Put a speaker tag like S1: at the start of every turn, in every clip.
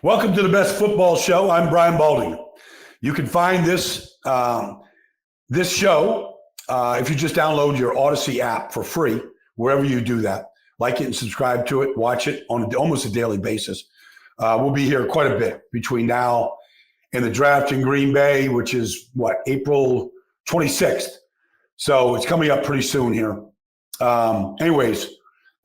S1: Welcome to the best football show. I'm Brian Baldinger. You can find this show if you just download your Odyssey app for free, wherever you do that. Like it and subscribe to it. Watch it on almost a daily basis. We'll be here quite a bit between now and the draft in Green Bay, which is, April 26th. So it's coming up pretty soon here. Anyways,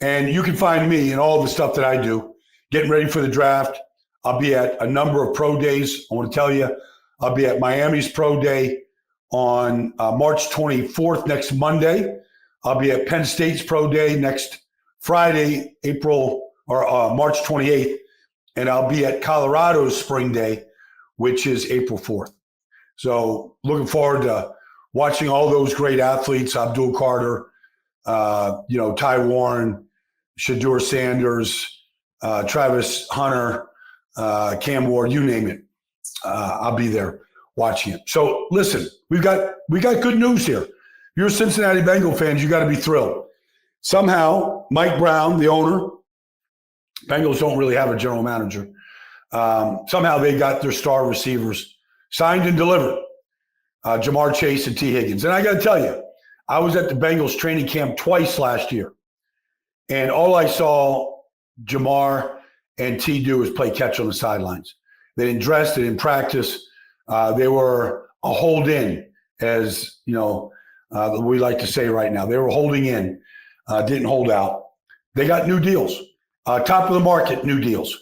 S1: and you can find me and all the stuff that I do, getting ready for the draft. I'll be at a number of pro days. I want to tell you, I'll be at Miami's pro day on March 24th, next Monday. I'll be at Penn State's pro day next Friday, March 28th. And I'll be at Colorado's spring day, which is April 4th. So looking forward to watching all those great athletes, Abdul Carter, Ty Warren, Shedeur Sanders, Travis Hunter, Cam Ward, you name it. I'll be there watching it. So listen, we got good news here. If you're a Cincinnati Bengals fans, you got to be thrilled. Somehow, Mike Brown, the owner, Bengals don't really have a general manager. Somehow they got their star receivers signed and delivered, Jamar Chase and T. Higgins. And I got to tell you, I was at the Bengals training camp twice last year, and all I saw Jamar and T do is play catch on the sidelines. They didn't dress, they didn't practice. They were a hold in, as we like to say right now. They were holding in, didn't hold out. They got new deals, top of the market new deals.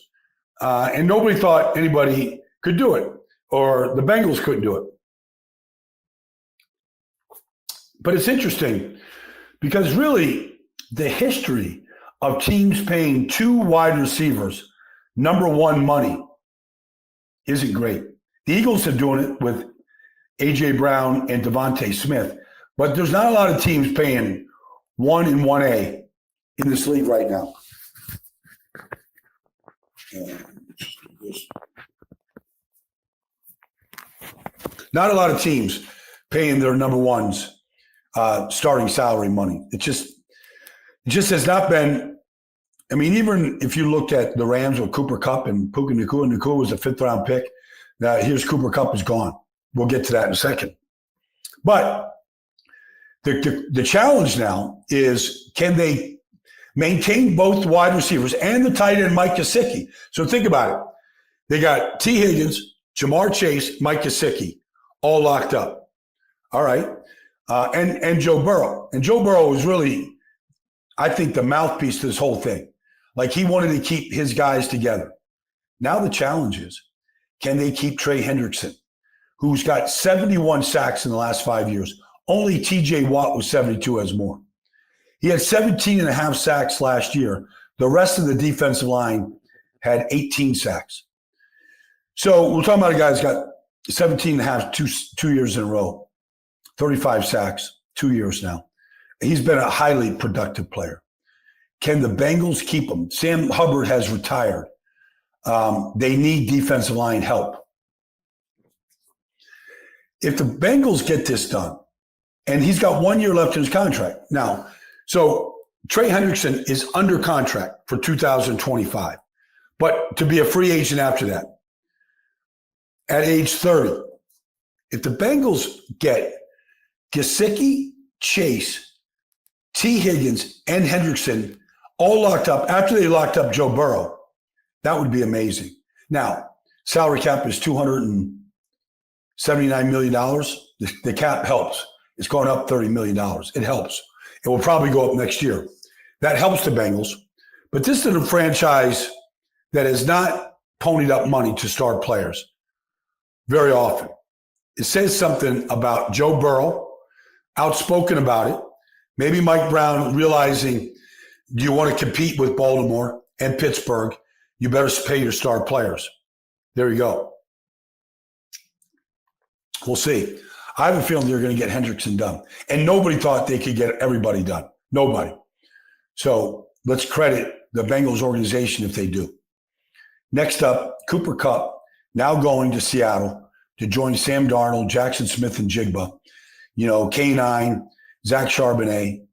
S1: And nobody thought anybody could do it, or the Bengals couldn't do it. But it's interesting because really the history of teams paying two wide receivers number one money isn't great. The Eagles are doing it with A.J. Brown and Devontae Smith, but there's not a lot of teams paying 1 and 1A in this league right now. Not a lot of teams paying their number ones starting salary money. It just has not been. I mean, even if you looked at the Rams with Cooper Kupp and Puka Nacua, and Nacua was a fifth-round pick. Now, here's Cooper Kupp is gone. We'll get to that in a second. But the challenge now is, can they maintain both wide receivers and the tight end Mike Gesicki? So think about it. They got T. Higgins, Jamar Chase, Mike Gesicki, all locked up. All right. And Joe Burrow. And Joe Burrow was really, I think, the mouthpiece to this whole thing. Like, he wanted to keep his guys together. Now the challenge is, can they keep Trey Hendrickson, who's got 71 sacks in the last 5 years? Only T.J. Watt with 72 has more. He had 17 and a half sacks last year. The rest of the defensive line had 18 sacks. So we're talking about a guy who's got 17 and a half, two years in a row, 35 sacks, 2 years now. He's been a highly productive player. Can the Bengals keep him? Sam Hubbard has retired. They need defensive line help. If the Bengals get this done, and he's got 1 year left in his contract. Now, so Trey Hendrickson is under contract for 2025, but to be a free agent after that, at age 30. If the Bengals get Gesicki, Chase, T. Higgins, and Hendrickson all locked up after they locked up Joe Burrow, that would be amazing. Now, salary cap is $279 million. The cap helps. It's going up $30 million. It helps. It will probably go up next year. That helps the Bengals. But this is a franchise that has not ponied up money to start players very often. It says something about Joe Burrow, outspoken about it. Maybe Mike Brown realizing, do you want to compete with Baltimore and Pittsburgh? You better pay your star players. There you go. We'll see. I have a feeling they're going to get Hendrickson done. And nobody thought they could get everybody done. Nobody. So let's credit the Bengals organization if they do. Next up, Cooper Kupp, now going to Seattle to join Sam Darnold, Jackson Smith, and Jigba. K9, Zach Charbonnet,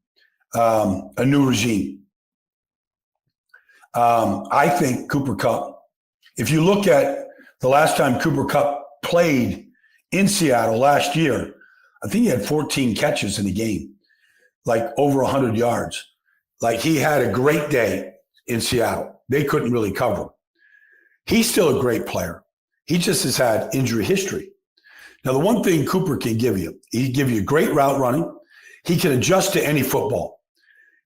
S1: a new regime. I think Cooper Kupp If you look at the last time Cooper Kupp played in Seattle last year, I think he had 14 catches in the game, like over 100 yards. Like he had a great day in Seattle. They couldn't really cover him. He's still a great player. He just has had injury history. Now, the one thing Cooper can give you, he can give you great route running. He can adjust to any football.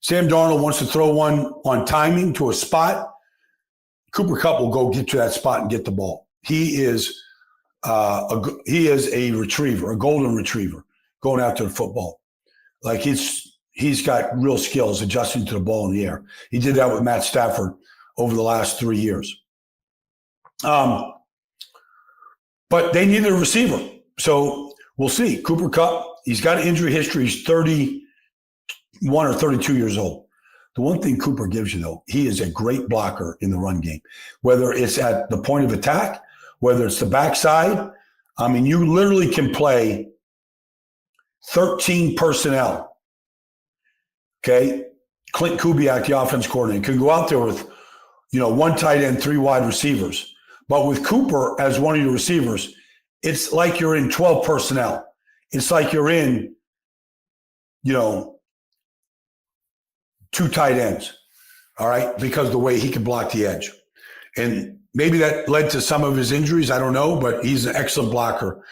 S1: Sam Darnold wants to throw one on timing to a spot. Cooper Kupp will go get to that spot and get the ball. He is a retriever, a golden retriever, going after the football. Like he's got real skills adjusting to the ball in the air. He did that with Matt Stafford over the last 3 years. But they needed a receiver. So we'll see. Cooper Kupp, he's got an injury history. He's 31 or 32 years old. The one thing Cooper gives you, though, he is a great blocker in the run game, whether it's at the point of attack, whether it's the backside. I mean, you literally can play 13 personnel. Okay? Clint Kubiak, the offense coordinator, can go out there with, one tight end, 3 wide receivers. But with Cooper as one of your receivers, it's like you're in 12 personnel. It's like you're in, 2 tight ends, all right, because of the way he can block the edge. And maybe that led to some of his injuries. I don't know, but he's an excellent blocker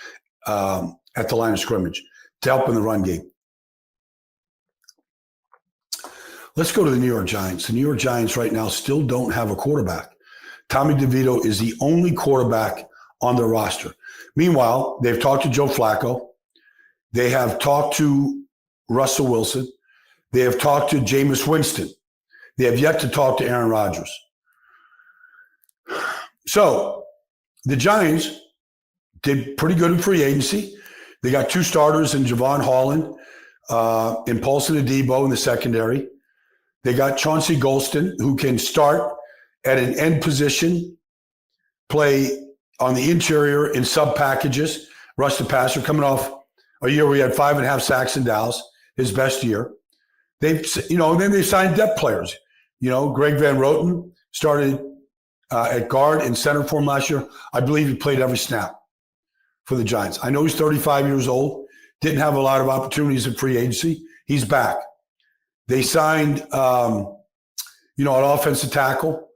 S1: at the line of scrimmage to help in the run game. Let's go to the New York Giants. The New York Giants right now still don't have a quarterback. Tommy DeVito is the only quarterback on their roster. Meanwhile, they've talked to Joe Flacco. They have talked to Russell Wilson. They have talked to Jameis Winston. They have yet to talk to Aaron Rodgers. So the Giants did pretty good in free agency. They got 2 starters in Javon Holland and Paulson Adebo in the secondary. They got Chauncey Golston, who can start at an end position, play on the interior in sub packages, rush the passer, coming off a year where he had 5.5 sacks in Dallas, his best year. Then they signed depth players. Greg Van Roten started at guard and center for him last year. I believe he played every snap for the Giants. I know he's 35 years old, didn't have a lot of opportunities in free agency. He's back. They signed, an offensive tackle,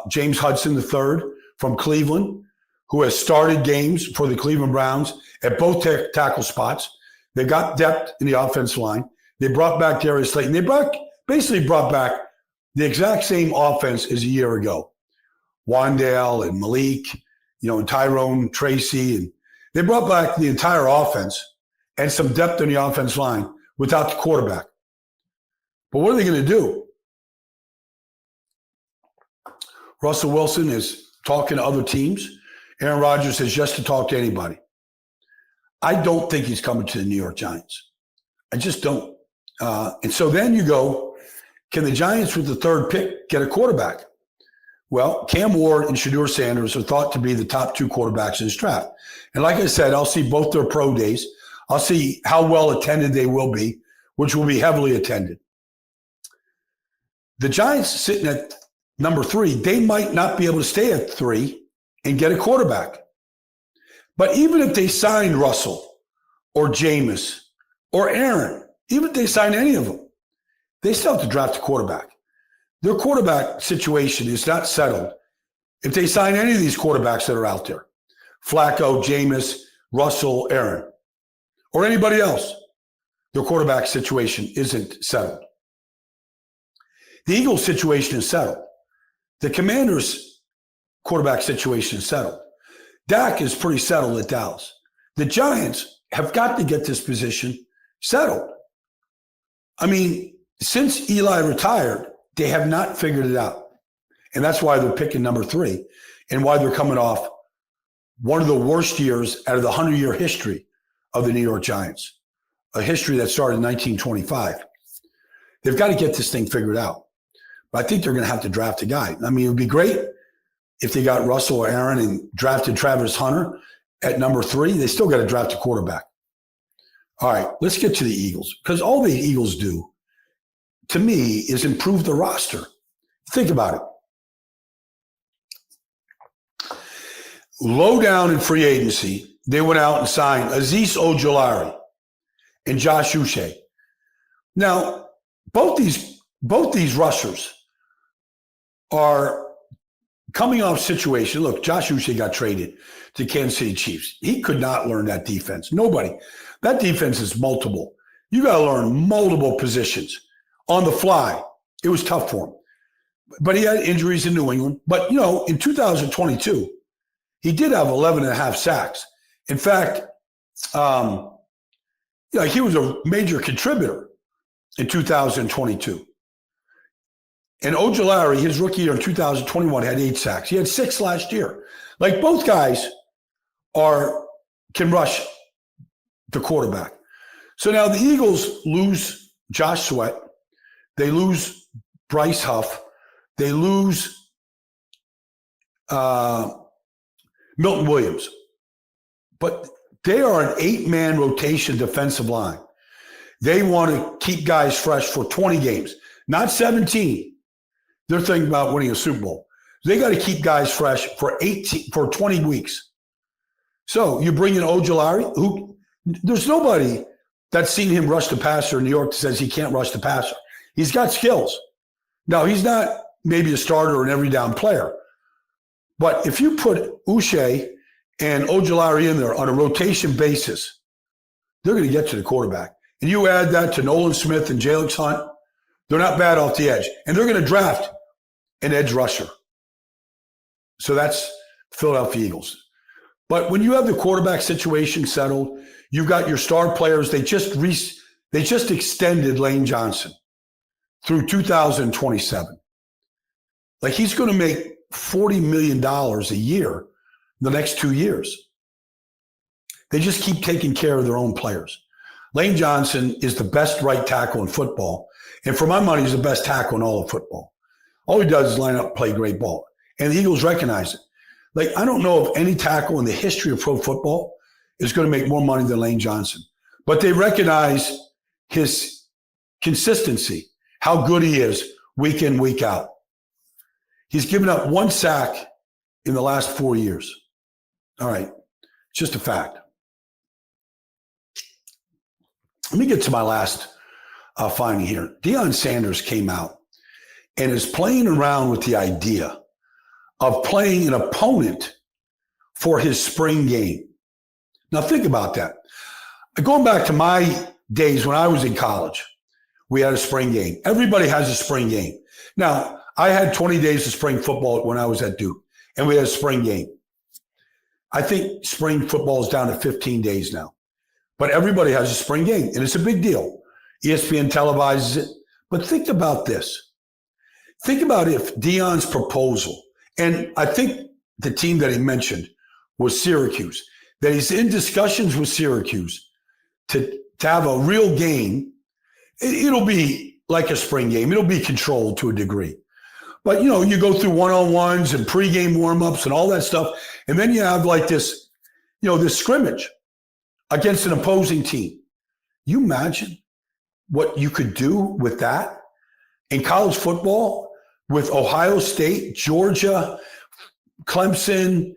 S1: James Hudson III from Cleveland, who has started games for the Cleveland Browns at both tackle spots. They got depth in the offensive line. They brought back Darius Slayton. They basically brought back the exact same offense as a year ago. Wandale and Malik, and Tyrone Tracy. And they brought back the entire offense and some depth in the offensive line without the quarterback. But what are they going to do? Russell Wilson is talking to other teams. Aaron Rodgers has yet to talk to anybody. I don't think he's coming to the New York Giants. I just don't. And so then you go, can the Giants with the 3rd pick get a quarterback? Well, Cam Ward and Shedeur Sanders are thought to be the top 2 quarterbacks in this draft. And like I said, I'll see both their pro days. I'll see how well attended they will be, which will be heavily attended. The Giants sitting at number 3, they might not be able to stay at 3 and get a quarterback. But even if they sign Russell or Jameis or Aaron, even if they sign any of them, they still have to draft a quarterback. Their quarterback situation is not settled if they sign any of these quarterbacks that are out there. Flacco, Jameis, Russell, Aaron, or anybody else. Their quarterback situation isn't settled. The Eagles' situation is settled. The Commanders' quarterback situation is settled. Dak is pretty settled at Dallas. The Giants have got to get this position settled. I mean, since Eli retired, they have not figured it out. And that's why they're picking number 3 and why they're coming off one of the worst years out of the 100-year history of the New York Giants, a history that started in 1925. They've got to get this thing figured out. But I think they're going to have to draft a guy. I mean, it would be great if they got Russell or Aaron and drafted Travis Hunter at number 3. They still got to draft a quarterback. All right, let's get to the Eagles, because all the Eagles do, to me, is improve the roster. Think about it. low down in free agency, they went out and signed Azeez Ojulari and Josh Uche. Now, both these rushers are coming off situation. Look, Josh Uche got traded to Kansas City Chiefs. He could not learn that defense. Nobody. That defense is multiple. You got to learn multiple positions on the fly. It was tough for him. But he had injuries in New England. But, in 2022, he did have 11 and a half sacks. In fact, he was a major contributor in 2022. And Ojulari, his rookie year in 2021, had 8 sacks. He had 6 last year. Like, both guys can rush the quarterback. So now the Eagles lose Josh Sweat. They lose Bryce Huff. They lose Milton Williams. But they are an 8-man rotation defensive line. They want to keep guys fresh for 20 games, not 17. They're thinking about winning a Super Bowl. They got to keep guys fresh for 20 weeks. So you bring in Ojulari, who there's nobody that's seen him rush the passer in New York that says he can't rush the passer. He's got skills. Now, he's not maybe a starter or an every down player. But if you put Uche and Ojulari in there on a rotation basis, they're going to get to the quarterback. And you add that to Nolan Smith and Jalen Hunt, they're not bad off the edge. And they're going to draft an edge rusher. So that's Philadelphia Eagles. But when you have the quarterback situation settled, you've got your star players. They just extended Lane Johnson through 2027. Like, he's going to make $40 million a year the next 2 years. They just keep taking care of their own players. Lane Johnson is the best right tackle in football. And for my money, he's the best tackle in all of football. All he does is line up and play great ball. And the Eagles recognize it. Like, I don't know if any tackle in the history of pro football is going to make more money than Lane Johnson. But they recognize his consistency, how good he is week in, week out. He's given up 1 sack in the last 4 years. All right. It's just a fact. Let me get to my last finding here. Deion Sanders came out and is playing around with the idea of playing an opponent for his spring game. Now, think about that. Going back to my days when I was in college, we had a spring game. Everybody has a spring game. Now, I had 20 days of spring football when I was at Duke, and we had a spring game. I think spring football is down to 15 days now. But everybody has a spring game, and it's a big deal. ESPN televises it. But think about this. Think about if Deion's proposal, and I think the team that he mentioned was Syracuse, that he's in discussions with Syracuse to have a real game. It'll be like a spring game. It'll be controlled to a degree. But, you go through one-on-ones and pregame warm-ups and all that stuff, and then you have like this, this scrimmage against an opposing team. You imagine what you could do with that in college football with Ohio State, Georgia, Clemson,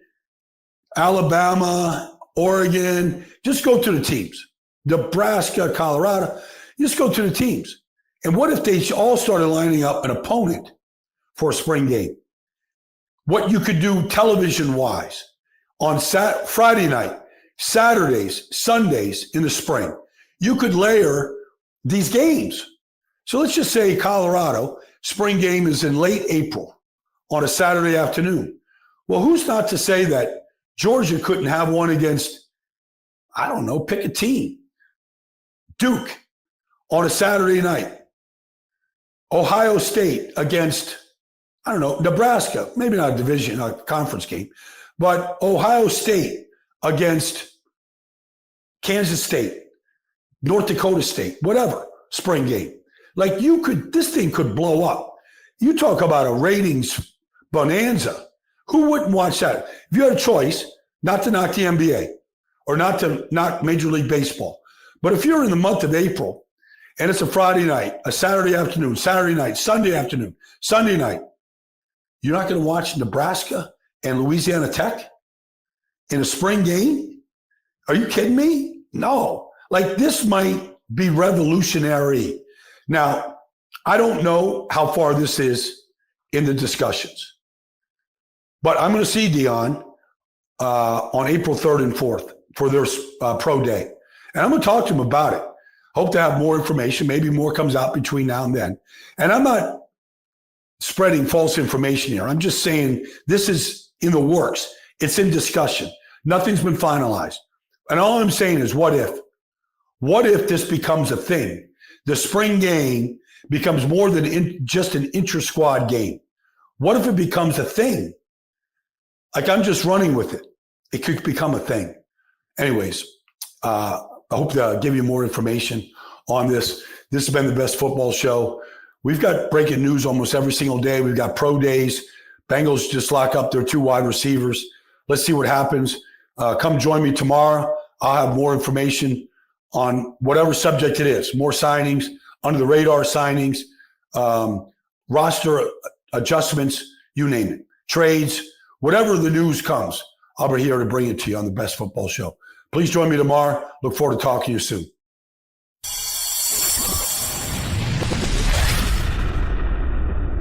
S1: Alabama, Oregon. Just go to the teams. Nebraska, Colorado. Just go to the teams. And what if they all started lining up an opponent for a spring game? What you could do television-wise on Friday night, Saturdays, Sundays in the spring. You could layer these games. So let's just say Colorado, spring game is in late April on a Saturday afternoon. Well, who's not to say that Georgia couldn't have one against, I don't know, pick a team. Duke on a Saturday night. Ohio State against, I don't know, Nebraska. Maybe not a division, a conference game. But Ohio State against Kansas State, North Dakota State, whatever, spring game. Like this thing could blow up. You talk about a ratings bonanza. Who wouldn't watch that? If you had a choice, not to knock the NBA or not to knock Major League Baseball, but if you're in the month of April and it's a Friday night, a Saturday afternoon, Saturday night, Sunday afternoon, Sunday night, you're not going to watch Nebraska and Louisiana Tech? in a spring game? Are you kidding me? No. Like, this might be revolutionary. Now, I don't know how far this is in the discussions, but I'm going to see Dion on April 3rd and 4th for their pro day. And I'm going to talk to him about it. Hope to have more information. Maybe more comes out between now and then. And I'm not spreading false information here. I'm just saying this is in the works. It's in discussion. Nothing's been finalized. And all I'm saying is, what if? What if this becomes a thing? The spring game becomes more than just an intra-squad game. What if it becomes a thing? Like, I'm just running with it. It could become a thing. Anyways, I hope to give you more information on this. This has been the Best Football Show. We've got breaking news almost every single day. We've got pro days. Bengals just lock up their 2 wide receivers. Let's see what happens. Come join me tomorrow. I'll have more information on whatever subject it is. More signings, under-the-radar signings, roster adjustments, you name it. Trades, whatever the news comes, I'll be here to bring it to you on the Best Football Show. Please join me tomorrow. Look forward to talking to you soon.